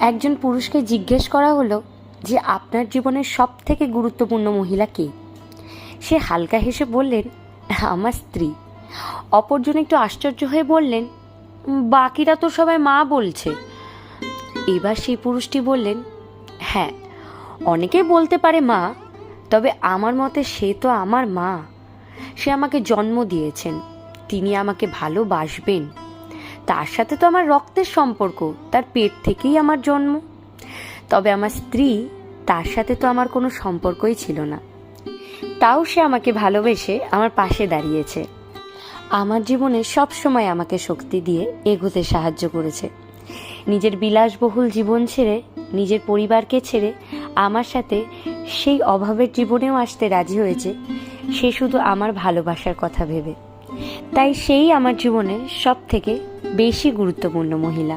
একজন পুরুষকে জিজ্ঞেস করা হলো যে আপনার জীবনের সব থেকে গুরুত্বপূর্ণ মহিলা কে। সে হালকা হেসে বললেন, আমার স্ত্রী। অপরজন একটু আশ্চর্য হয়ে বললেন, বাকিরা তো সবাই মা বলছে। এবার সেই পুরুষটি বললেন, হ্যাঁ, অনেকে বলতে পারে মা, তবে আমার মতে সে তো আমার মা। সে আমাকে জন্ম দিয়েছেন, তিনি আমাকে ভালোবাসবেন। তার সাথে তো আমার রক্তের সম্পর্ক, তার পেট থেকেই আমার জন্ম। তবে আমার স্ত্রী, তার সাথে তো আমার কোনো সম্পর্কই ছিল না, তাও সে আমাকে ভালোবেসে আমার পাশে দাঁড়িয়েছে। আমার জীবনে সব সময় আমাকে শক্তি দিয়ে এগোতে সাহায্য করেছে। নিজের বিলাসবহুল জীবন ছেড়ে, নিজের পরিবারকে ছেড়ে আমার সাথে সেই অভাবের জীবনেও আসতে রাজি হয়েছে, সে শুধু আমার ভালোবাসার কথা ভেবে। তাই সেই আমার জীবনের সব থেকে বেশি গুরুত্বপূর্ণ মহিলা।